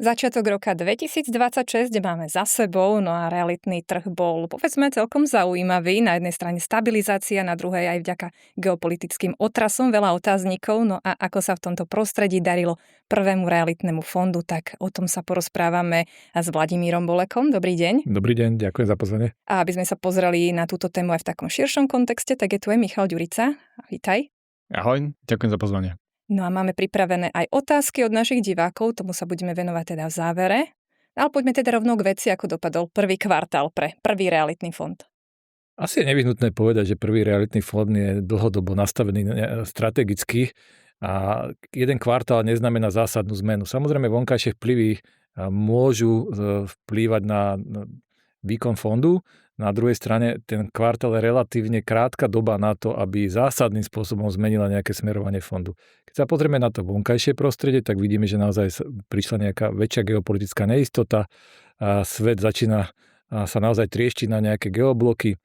Začiatok roka 2026 máme za sebou, no a realitný trh bol, povedzme, celkom zaujímavý. Na jednej strane stabilizácia, na druhej aj vďaka geopolitickým otrasom veľa otáznikov. No a ako sa v tomto prostredí darilo prvému realitnému fondu, tak o tom sa porozprávame s Vladimírom Bolekom. Dobrý deň. Dobrý deň, ďakujem za pozvanie. A aby sme sa pozreli na túto tému aj v takom širšom kontexte, tak je tu aj Michal Ďurica. Vítaj. Ahoj, ďakujem za pozvanie. No a máme pripravené aj otázky od našich divákov, tomu sa budeme venovať teda v závere. Ale poďme teda rovno k veci, ako dopadol prvý kvartál pre prvý realitný fond. Asi je nevyhnutné povedať, že prvý realitný fond je dlhodobo nastavený strategicky a jeden kvartál neznamená zásadnú zmenu. Samozrejme, vonkajšie vplyvy môžu vplývať na výkon fondu. Na druhej strane ten kvartál je relatívne krátka doba na to, aby zásadným spôsobom zmenila nejaké smerovanie fondu. Keď sa pozrieme na to vonkajšie prostredie, tak vidíme, že naozaj prišla nejaká väčšia geopolitická neistota. A svet začína sa naozaj trieštiť na nejaké geobloky.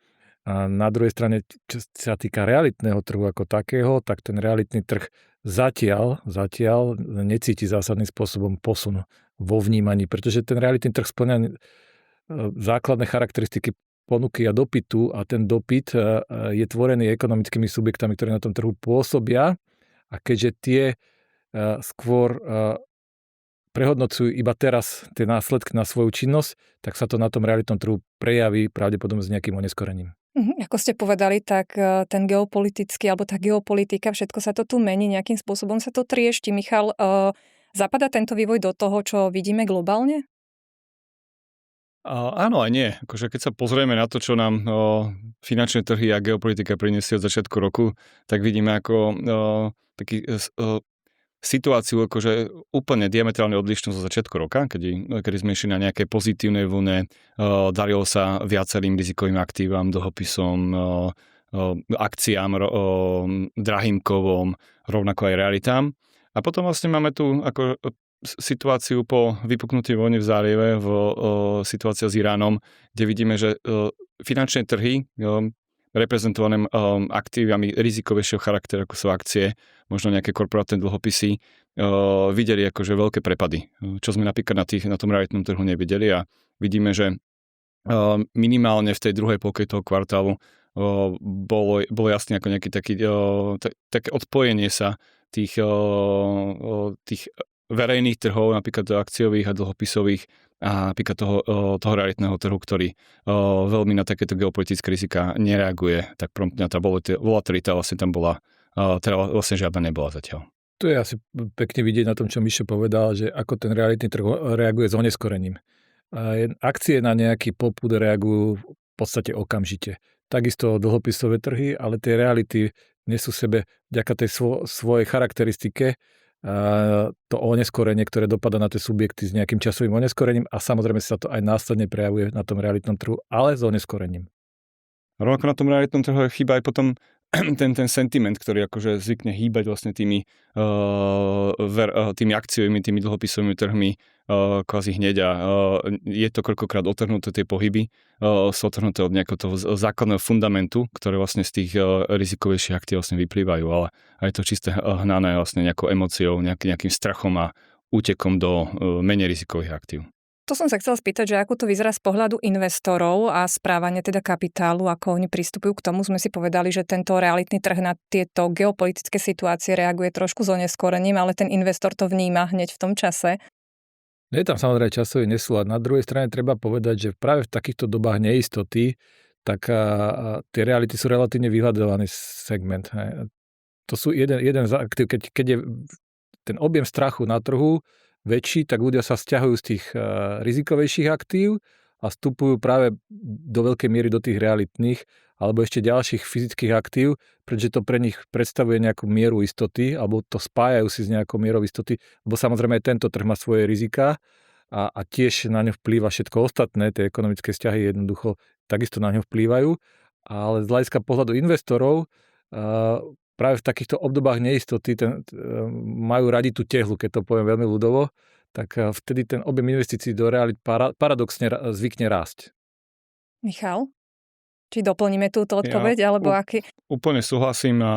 A na druhej strane, čo sa týka realitného trhu ako takého, tak ten realitný trh zatiaľ necíti zásadným spôsobom posun vo vnímaní, pretože ten realitný trh spĺňa základné charakteristiky ponuky a dopytu a ten dopyt je tvorený ekonomickými subjektami, ktorí na tom trhu pôsobia a keďže tie skôr prehodnocujú iba teraz tie následky na svoju činnosť, tak sa to na tom realitnom trhu prejaví pravdepodobne s nejakým oneskorením. Ako ste povedali, tak ten geopolitický alebo tá geopolitika, všetko sa to tu mení, nejakým spôsobom sa to triešti. Michal, zapadá tento vývoj do toho, čo vidíme globálne? Áno a nie. Akože keď sa pozrieme na to, čo nám finančné trhy a geopolitika prinesie od začiatku roku, tak vidíme ako situáciu akože úplne diametrálne odlišnú zo začiatku roka, kedy sme išli na nejaké pozitívne vlne, darilo sa viacerým rizikovým aktívam, dlhopisom, akciám, drahým kovom, rovnako aj realitám. A potom vlastne máme tu ako situáciu po vypuknutí vojny v zálieve, situácia s Iránom, kde vidíme, že finančné trhy reprezentované aktívami rizikovejšieho charakteru, ako sú akcie, možno nejaké korporátne dlhopisy, videli akože veľké prepady, čo sme napríklad na tom realitnom trhu nevideli a vidíme, že minimálne v tej druhej polke toho kvartálu bolo jasne ako nejaký také odpojenie sa tých verejných trhov, napríklad akciových a dlhopisových a napríklad toho realitného trhu, ktorý veľmi na takéto geopolitické rizika nereaguje, tak promptne tá volatilita vlastne tam bola, teda vlastne žiadna nebola zatiaľ. Tu je asi pekne vidieť na tom, čo Mišo povedal, že ako ten realitný trh reaguje s oneskorením. Akcie na nejaký popud reagujú v podstate okamžite. Takisto dlhopisové trhy, ale tie reality nesú sebe vďaka tej svojej charakteristike to oneskorenie, ktoré dopadá na tie subjekty s nejakým časovým oneskorením a samozrejme sa to aj následne prejavuje na tom realitnom trhu, ale s oneskorením. Rovnako na tom realitnom trhu chýba aj potom ten sentiment, ktorý akože zvykne hýbať vlastne tými akciovými, tými dlhopisovými trhmi kvázi hneď a je to koľkokrát otrhnuté tie pohyby, sú otrhnuté od nejakého toho základného fundamentu, ktoré vlastne z tých rizikovejších aktív vlastne vyplývajú, ale aj to čisté hnané vlastne nejakou emóciou, nejakým strachom a útekom do menej rizikových aktív. To som sa chcela spýtať, že ako to vyzerá z pohľadu investorov a správania teda kapitálu, ako oni pristupujú k tomu. Sme si povedali, že tento realitný trh na tieto geopolitické situácie reaguje trošku s oneskorením, ale ten investor to vníma hneď v tom čase. Je tam samozrejme časový nesúlad. Na druhej strane treba povedať, že práve v takýchto dobách neistoty, tak tie reality sú relatívne vyhľadovaný segment. To sú jeden z aktív, keď je ten objem strachu na trhu väčší, tak ľudia sa sťahujú z tých rizikovejších aktív a vstupujú práve do veľkej miery do tých realitných alebo ešte ďalších fyzických aktív, pretože to pre nich predstavuje nejakú mieru istoty alebo to spájajú si s nejakou mierou istoty, lebo samozrejme aj tento trh má svoje rizika a tiež na ňo vplýva všetko ostatné, tie ekonomické vzťahy jednoducho takisto na ňo vplývajú, ale z hľadiska pohľadu investorov práve v takýchto obdobách neistoty majú radi tú tehlu, keď to poviem veľmi ľudovo, tak vtedy ten objem investícií do realít paradoxne zvykne rásť. Michal, či doplníme túto odpoveď, alebo aký? Úplne súhlasím a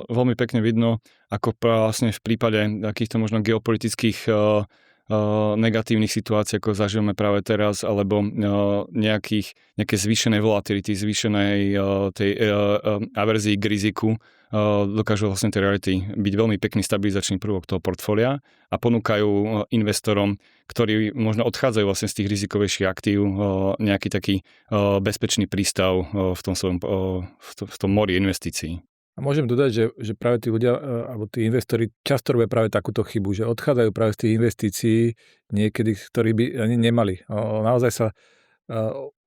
veľmi pekne vidno, ako vlastne v prípade takýchto možno geopolitických negatívnych situácií, ako zažívame práve teraz, alebo nejaké zvýšené volatility, zvýšenej tej averzii k riziku, dokážu vlastne tie reality byť veľmi pekný stabilizačný prvok toho portfólia a ponúkajú investorom, ktorí možno odchádzajú vlastne z tých rizikovejších aktív, nejaký taký bezpečný prístav v tom mori investícií. A môžem dodať, že práve tí ľudia, alebo tí investori často robia práve takúto chybu, že odchádzajú práve z tých investícií niekedy, ktorí by ani nemali. Naozaj sa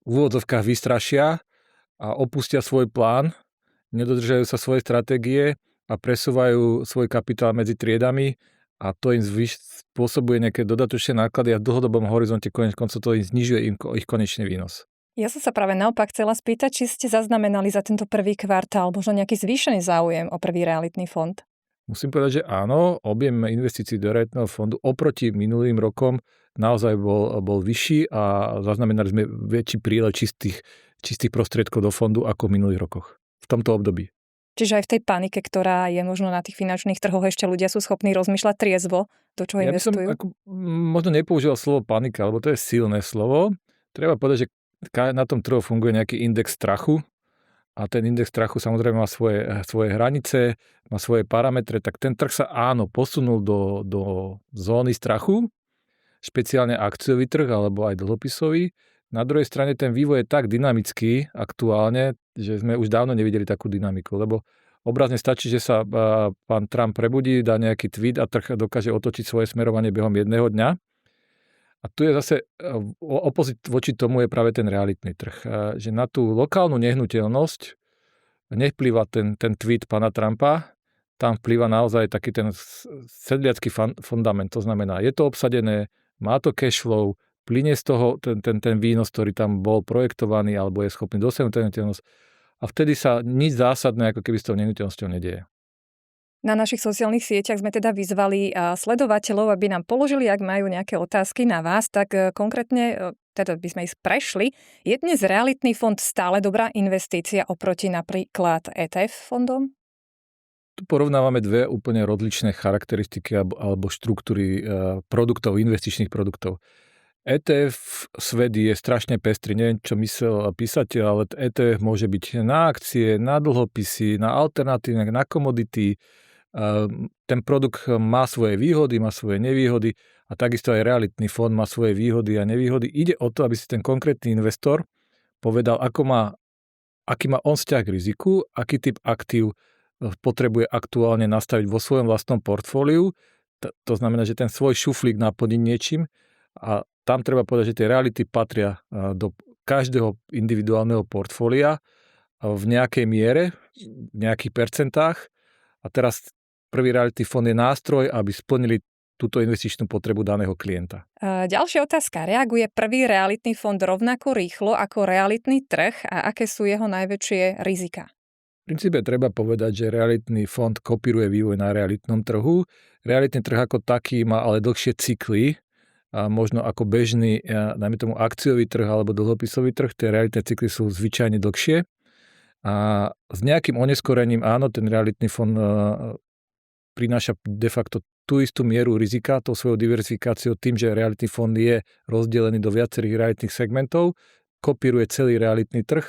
v úvodzovkách vystrašia a opustia svoj plán, nedodržajú sa svoje stratégie a presúvajú svoj kapitál medzi triedami a to im spôsobuje nejaké dodatočné náklady a v dlhodobom horizonte konec koncov to im znižuje ich konečný výnos. Ja som sa práve naopak chcela spýtať, či ste zaznamenali za tento prvý kvartál možno nejaký zvýšený záujem o prvý realitný fond? Musím povedať, že áno, objem investícií do realitného fondu oproti minulým rokom naozaj bol vyšší a zaznamenali sme väčší prílev čistých prostriedkov do fondu ako v minulých rokoch. V tomto období. Čiže aj v tej panike, ktorá je možno na tých finančných trhoch, ešte ľudia sú schopní rozmýšľať triezvo, do čoho investujú? Ja by som možno nepoužíval slovo panika, lebo to je silné slovo. Treba povedať, že na tom trhu funguje nejaký index strachu a ten index strachu samozrejme má svoje hranice, má svoje parametre, tak ten trh sa áno posunul do zóny strachu, špeciálne akciový trh alebo aj dlhopisový. Na druhej strane ten vývoj je tak dynamický aktuálne, že sme už dávno nevideli takú dynamiku, lebo obrazne stačí, že sa pán Trump prebudí, dá nejaký tweet a trh dokáže otočiť svoje smerovanie behom jedného dňa. A tu je zase opozit voči tomu je práve ten realitný trh. Že na tú lokálnu nehnuteľnosť nevplýva ten tweet pána Trumpa, tam vplýva naozaj taký ten sedliacky fundament. To znamená, je to obsadené, má to cash flow, plynie z toho ten výnos, ktorý tam bol projektovaný alebo je schopný dosiahnuť ten nehnuteľnosť a vtedy sa nič zásadné ako keby s tou nehnuteľnosťou nedieje. Na našich sociálnych sieťach sme teda vyzvali sledovateľov, aby nám položili, ak majú nejaké otázky na vás, tak konkrétne, teda by sme ich prešli. Je dnes realitný fond stále dobrá investícia oproti napríklad ETF fondom? Tu porovnávame dve úplne rozličné charakteristiky alebo štruktúry produktov, investičných produktov. ETF svet je strašne pestrý, neviem, čo myslel písateľ, ale ETF môže byť na akcie, na dlhopisy, na alternatívne, na komodity. Ten produkt má svoje výhody, má svoje nevýhody a takisto aj realitný fond má svoje výhody a nevýhody. Ide o to, aby si ten konkrétny investor povedal, aký má on vzťah k riziku, aký typ aktív potrebuje aktuálne nastaviť vo svojom vlastnom portfóliu. To znamená, že ten svoj šuflík naplní niečím a tam treba povedať, že tie reality patria do každého individuálneho portfólia v nejakej miere, v nejakých percentách. A teraz prvý reality fond je nástroj, aby splnili túto investičnú potrebu daného klienta. Ďalšia otázka. Reaguje prvý realitný fond rovnako rýchlo ako realitný trh a aké sú jeho najväčšie rizika? V princípe treba povedať, že realitný fond kopíruje vývoj na realitnom trhu. Realitný trh ako taký má ale dlhšie cykly, a možno ako bežný, dajme tomu akciový trh alebo dlhopisový trh, tie realitné cykly sú zvyčajne dlhšie. A s nejakým oneskorením, áno, ten realitný fond prináša de facto tú istú mieru rizika, tou svojou diversifikáciou, tým, že realitný fond je rozdelený do viacerých realitných segmentov, kopíruje celý realitný trh,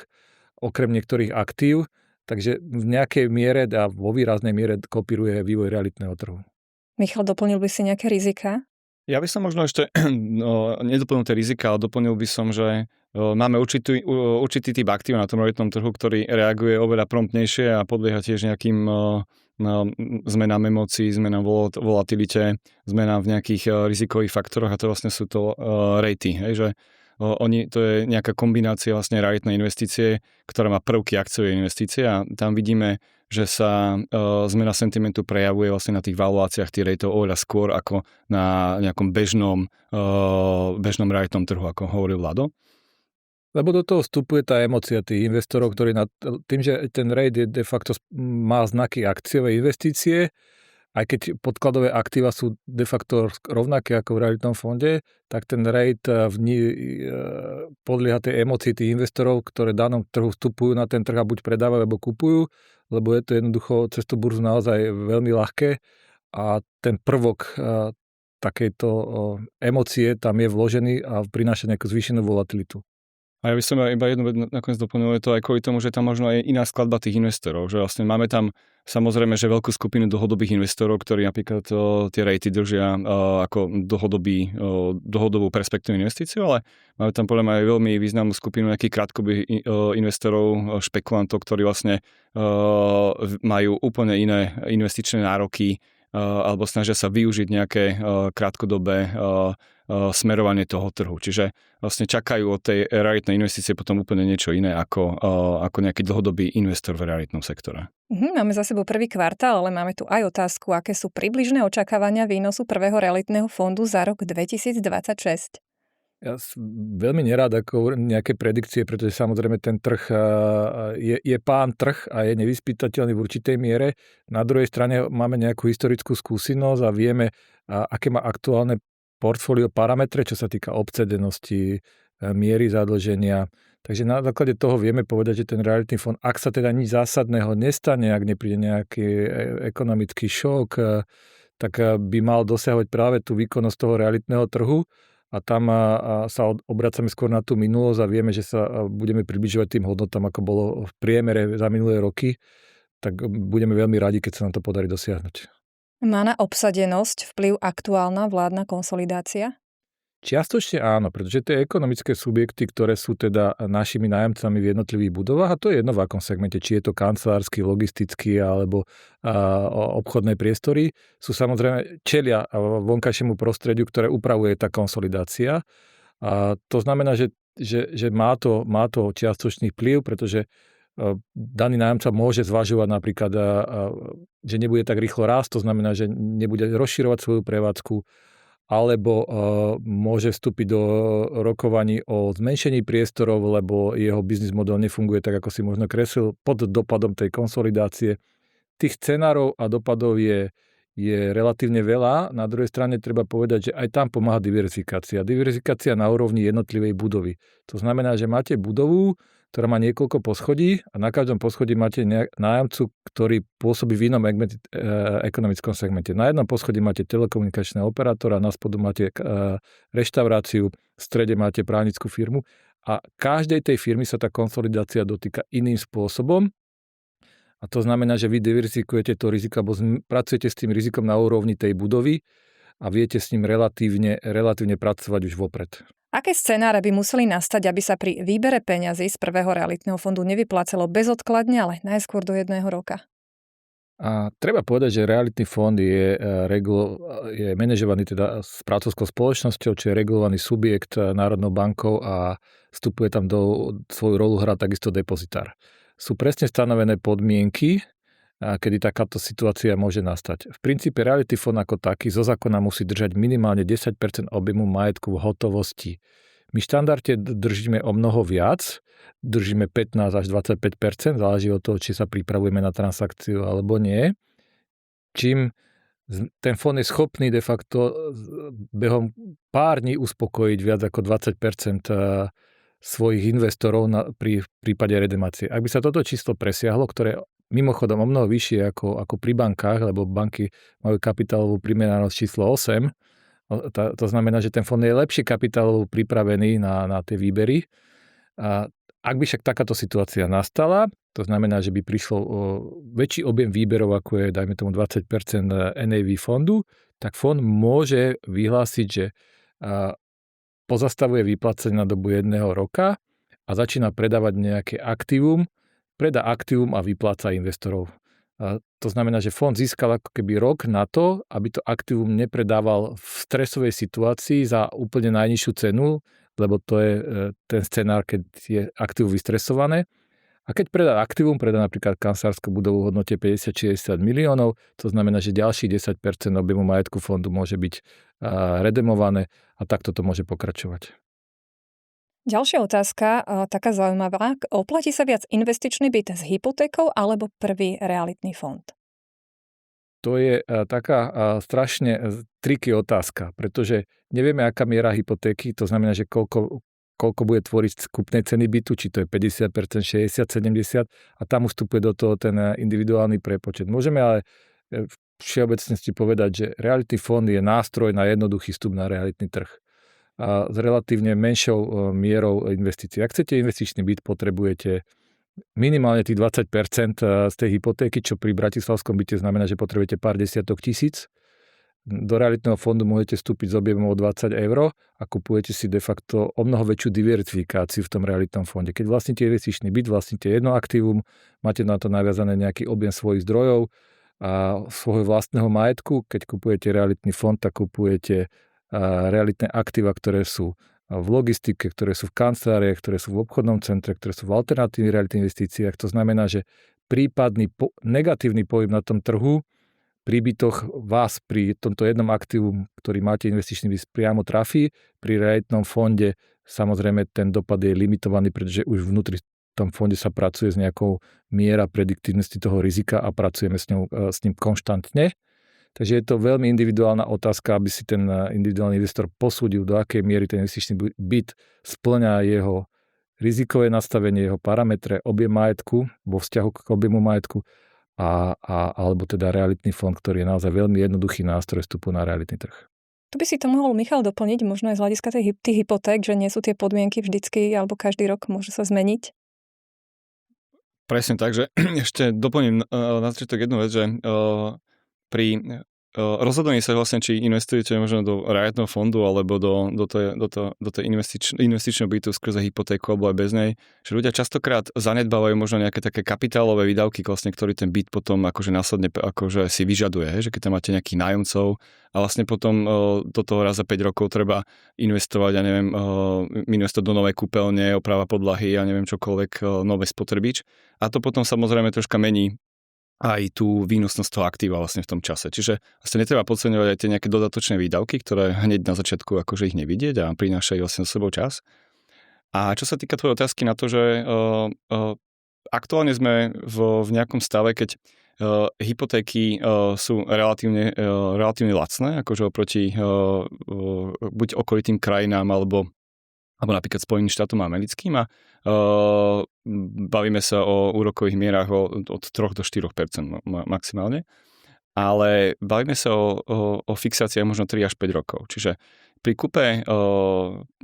okrem niektorých aktív, takže v nejakej miere a vo výraznej miere kopíruje vývoj realitného trhu. Michal, doplnil by si nejaké rizika? Ja by som možno ešte nedoplnil tie rizika, ale doplnil by som, že máme určitý typ aktív na tom realitnom trhu, ktorý reaguje oveľa promptnejšie a podlieha tiež nejakým zmenám emócií, zmenám volatilite, zmenám v nejakých rizikových faktoroch a to vlastne sú to raty. Hej, že to je nejaká kombinácia vlastne realitnej investície, ktorá má prvky akciovej investície a tam vidíme, že sa zmena sentimentu prejavuje vlastne na tých valuáciách tých rateov oveľa skôr ako na nejakom bežnom realitnom trhu, ako hovoril Vlado. Lebo do toho vstupuje tá emócia tých investorov, ktorí tým, že ten rate de facto má znaky akciovej investície, aj keď podkladové aktíva sú de facto rovnaké ako v realitnom fonde, tak ten rate podlieha tej emócii tých investorov, ktoré v danom trhu vstupujú na ten trh a buď predávajú, alebo kupujú, lebo je to jednoducho cez tú burzu naozaj veľmi ľahké a ten prvok takejto emócie tam je vložený a prináša nejakú zvýšenú volatilitu. A ja by som iba jednu vec nakoniec doplnil, je to aj kvôli tomu, že tam možno je iná skladba tých investorov, že vlastne máme tam samozrejme, že veľkú skupinu dlhodobých investorov, ktorí napríklad tie rejty držia ako dlhodobú perspektívnu investíciu, ale máme tam podľa mňa aj veľmi významnú skupinu nejakých krátkodobých investorov, špekulantov, ktorí vlastne majú úplne iné investičné nároky alebo snažia sa využiť nejaké krátkodobé smerovanie toho trhu. Čiže vlastne čakajú od tej realitnej investície potom úplne niečo iné ako nejaký dlhodobý investor v realitnom sektore. Máme za sebou prvý kvartál, ale máme tu aj otázku, aké sú približné očakávania výnosu prvého realitného fondu za rok 2026. Ja veľmi nerád ako nejaké predikcie, pretože samozrejme ten trh je pán trh a je nevyspytateľný v určitej miere. Na druhej strane máme nejakú historickú skúsenosť a vieme, aké má aktuálne portfólio parametre, čo sa týka obcedenosti, miery zadlženia. Takže na základe toho vieme povedať, že ten realitný fond, ak sa teda nič zásadného nestane, ak nepríde nejaký ekonomický šok, tak by mal dosahovať práve tú výkonnosť toho realitného trhu. A tam sa obracame skôr na tú minulosť a vieme, že sa budeme približovať tým hodnotám, ako bolo v priemere za minulé roky, tak budeme veľmi radi, keď sa nám to podarí dosiahnuť. Má na obsadenosť vplyv aktuálna vládna konsolidácia? Čiastočne áno, pretože tie ekonomické subjekty, ktoré sú teda našimi nájomcami v jednotlivých budovách, a to je jedno v akom segmente, či je to kancelársky, logistický alebo obchodné priestory, sú samozrejme čelia vonkajšiemu prostrediu, ktoré upravuje tá konsolidácia. A to znamená, že má to čiastočný vplyv, pretože daný nájomca môže zvažovať napríklad, že nebude tak rýchlo rásť, to znamená, že nebude rozširovať svoju prevádzku, alebo môže vstúpiť do rokovaní o zmenšení priestorov, lebo jeho biznis model nefunguje tak, ako si možno kreslil pod dopadom tej konsolidácie. Tých scenárov a dopadov je relatívne veľa. Na druhej strane treba povedať, že aj tam pomáha diverzifikácia. Diverzifikácia na úrovni jednotlivej budovy. To znamená, že máte budovu, ktorá má niekoľko poschodí a na každom poschodí máte nájomcu, ktorý pôsobí v inom ekonomickom segmente. Na jednom poschodí máte telekomunikačného operátora, na spodu máte reštauráciu, v strede máte právnickú firmu a každej tej firmy sa tá konsolidácia dotýka iným spôsobom. A to znamená, že vy diverzifikujete to riziko, alebo pracujete s tým rizikom na úrovni tej budovy a viete s ním relatívne pracovať už vopred. Aké scenáre by museli nastať, aby sa pri výbere peňazí z prvého realitného fondu nevyplácalo bezodkladne, ale najskôr do 1 roka? A treba povedať, že realitný fond je manažovaný teda správcovskou spoločnosťou, čo je regulovaný subjekt Národnou bankou a vstupuje tam do svoju rolu hrá takisto depozitár. Sú presne stanovené podmienky, kedy takáto situácia môže nastať. V princípe reality fond ako taký zo zákona musí držať minimálne 10% objemu majetku v hotovosti. My štandardne držíme o mnoho viac, držíme 15 až 25%, záleží od toho, či sa pripravujeme na transakciu alebo nie. Čím ten fond je schopný de facto behom pár dní uspokojiť viac ako 20% svojich investorov pri prípade redemácie. Ak by sa toto číslo presiahlo, ktoré mimochodom o mnoho vyššie ako pri bankách, lebo banky majú kapitálovú primeranosť číslo 8. To znamená, že ten fond je lepšie kapitálovo pripravený na tie výbery. A ak by však takáto situácia nastala, to znamená, že by prišlo väčší objem výberov, ako je, dajme tomu 20% NAV fondu, tak fond môže vyhlásiť, že pozastavuje výplacenie na dobu 1 roka a začína predávať nejaké aktívum, predá aktívum a vypláca investorov. A to znamená, že fond získal ako keby rok na to, aby to aktívum nepredával v stresovej situácii za úplne najnižšiu cenu, lebo to je ten scenár, keď je aktívum vystresované. A keď predá aktívum, predá napríklad kancelárskú budovu v hodnote 50-60 miliónov, to znamená, že ďalších 10% objemu majetku fondu môže byť redemované a takto to môže pokračovať. Ďalšia otázka, taká zaujímavá. Oplatí sa viac investičný byt s hypotékou alebo prvý realitný fond? To je taká strašne triky otázka, pretože nevieme, aká miera hypotéky, to znamená, že koľko bude tvoriť kúpnej ceny bytu, či to je 50%, 60%, 70% a tam vstupuje do toho ten individuálny prepočet. Môžeme ale všeobecnosti povedať, že realitný fond je nástroj na jednoduchý vstup na realitný trh a s relatívne menšou mierou investícií. Ak chcete investičný byt, potrebujete minimálne tých 20% z tej hypotéky, čo pri bratislavskom byte znamená, že potrebujete pár desiatok tisíc. Do realitného fondu môžete vstúpiť s objemom o 20 eur a kupujete si de facto o mnoho väčšiu diverzifikáciu v tom realitnom fonde. Keď vlastníte investičný byt, vlastníte jedno aktívum, máte na to naviazané nejaký objem svojich zdrojov a svojho vlastného majetku. Keď kupujete realitný fond, tak kupujete realitné aktíva, ktoré sú v logistike, ktoré sú v kanceláriách, ktoré sú v obchodnom centre, ktoré sú v alternatívnych realitných investíciách. To znamená, že prípadný negatívny pohyb na tom trhu príbytok vás pri tomto jednom aktívu, ktorý máte investičný byt, priamo trafí. Pri realitnom fonde samozrejme ten dopad je limitovaný, pretože už vnútri v tom fonde sa pracuje s nejakou miera prediktívnosti toho rizika a pracujeme s ním konštantne. Takže je to veľmi individuálna otázka, aby si ten individuálny investor posúdil, do akej miery ten investičný byt spĺňa jeho rizikové nastavenie, jeho parametre, objem majetku vo vzťahu k objemu majetku alebo teda realitný fond, ktorý je naozaj veľmi jednoduchý nástroj vstupu na realitný trh. Tu by si to mohol Michal doplniť, možno aj z hľadiska tých hypoték, že nie sú tie podmienky vždycky alebo každý rok môže sa zmeniť? Presne tak, že ešte doplním na začiatok jednu vec, že pri rozhodovaní sa vlastne, či investujete možno do realitného fondu alebo do tej investičného bytu skrze hypotéku alebo aj bez nej, že ľudia častokrát zanedbávajú možno nejaké také kapitálové výdavky, vlastne, ktorý ten byt potom akože následne akože si vyžaduje, že keď tam máte nejakých nájomcov a vlastne potom do toho raz za 5 rokov treba investovať, ja neviem, investovať do novej kúpeľne, oprava podlahy, ja neviem čokoľvek, nové spotrebič a to potom samozrejme troška mení aj tú výnosnosť toho aktíva vlastne v tom čase. Čiže vlastne netreba podceňovať aj tie nejaké dodatočné výdavky, ktoré hneď na začiatku akože ich nevidieť a prinášajú vlastne so sebou čas. A čo sa týka tvojej otázky na to, že aktuálne sme v nejakom stave, keď hypotéky sú relatívne lacné, akože oproti buď okolitým krajinám alebo napríklad Spojeným štátom americkým a bavíme sa o úrokových mierach od 3 do 4% maximálne, ale bavíme sa o fixáciách možno 3 až 5 rokov. Čiže pri kúpe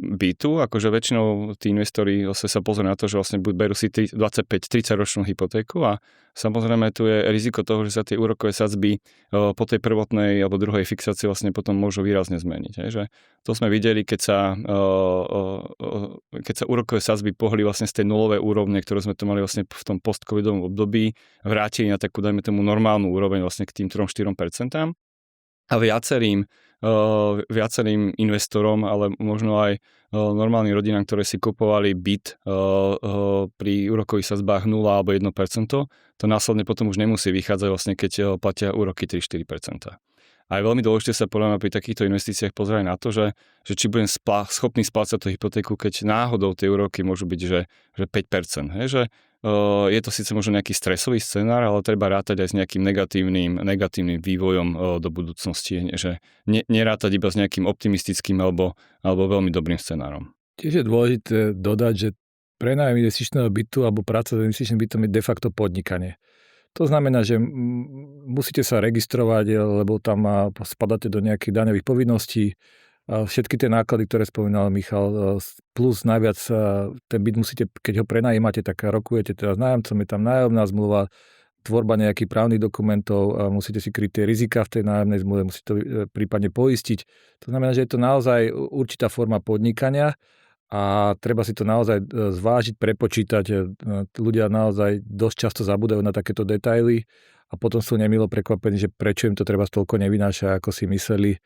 bytu, akože väčšinou tí investori sa pozrú na to, že vlastne berú si 25-30 ročnú hypotéku a samozrejme tu je riziko toho, že sa tie úrokové sadzby po tej prvotnej alebo druhej fixácii vlastne potom môžu výrazne zmeniť. Že to sme videli, keď sa úrokové sadzby pohli vlastne z tej nulovej úrovne, ktorú sme to mali vlastne v tom post-covidovom období, vrátili na takú, dajme tomu, normálnu úroveň vlastne k tým 3-4%. A viacerým investorom, ale možno aj normálnym rodinám, ktoré si kupovali byt pri úrokových sadzbách 0 alebo 1%, to následne potom už nemusí vychádzať vlastne, keď platia úroky 3-4%. A je veľmi dôležité sa podľa mňa pri takýchto investíciách pozerať na to, že či budem schopný splácať tú hypotéku, keď náhodou tie úroky môžu byť, že 5%. Že je to síce možno nejaký stresový scenár, ale treba rátať aj s nejakým negatívnym vývojom do budúcnosti. Že nerátať iba s nejakým optimistickým alebo veľmi dobrým scenárom. Tiež je dôležité dodať, že prenájom investičného bytu alebo práca s investičným bytom je de facto podnikanie. To znamená, že musíte sa registrovať, lebo tam spadáte do nejakých daňových povinností. Všetky tie náklady, ktoré spomínal Michal, plus najviac ten byt musíte, keď ho prenajímate, tak rokujete teda s nájomcom, je tam nájomná zmluva, tvorba nejakých právnych dokumentov, musíte si kryť tie rizika v tej nájomnej zmluve, musíte to prípadne poistiť. To znamená, že je to naozaj určitá forma podnikania a treba si to naozaj zvážiť, prepočítať. Ľudia naozaj dosť často zabúdajú na takéto detaily a potom sú nemilo prekvapení, že prečo im to treba toľko nevynáša, ako si mysleli.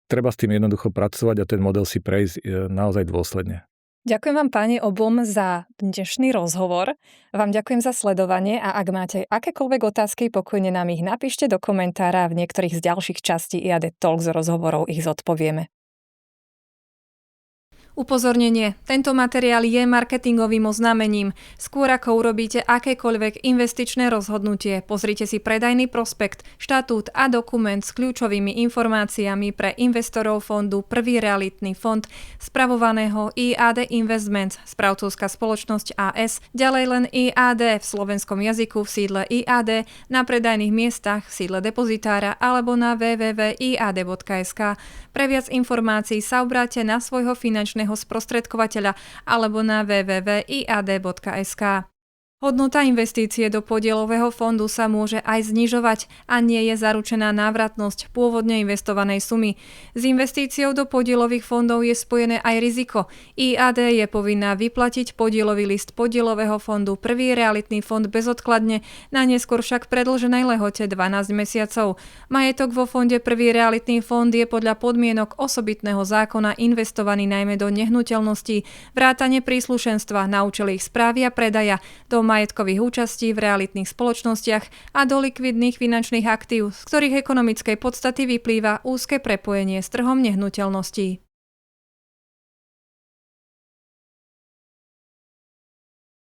Treba s tým jednoducho pracovať a ten model si prejsť naozaj dôsledne. Ďakujem vám páni obom za dnešný rozhovor. Vám ďakujem za sledovanie a ak máte akékoľvek otázky, pokojne nám ich napíšte do komentára, v niektorých z ďalších častí IAD Talks rozhovorov ich zodpovieme. Upozornenie, tento materiál je marketingovým oznámením. Skôr ako urobíte akékoľvek investičné rozhodnutie, pozrite si predajný prospekt, štatút a dokument s kľúčovými informáciami pre investorov fondu Prvý realitný fond, spravovaného IAD Investments, správcovská spoločnosť AS, ďalej len IAD v slovenskom jazyku v sídle IAD, na predajných miestach v sídle depozitára alebo na www.iad.sk. Pre viac informácií sa obráťte na svojho finančného sprostredkovateľa alebo na www.iad.sk. Hodnota investície do podielového fondu sa môže aj znižovať a nie je zaručená návratnosť pôvodne investovanej sumy. S investíciou do podielových fondov je spojené aj riziko. IAD je povinná vyplatiť podielový list podielového fondu Prvý realitný fond bezodkladne, na neskôr však predĺženej lehote 12 mesiacov. Majetok vo fonde Prvý realitný fond je podľa podmienok osobitného zákona investovaný najmä do nehnuteľností, vrátane príslušenstva na účely ich správy a predaja, do majetkových účastí v realitných spoločnostiach a do likvidných finančných aktív, z ktorých ekonomickej podstaty vyplýva úzke prepojenie s trhom nehnuteľností.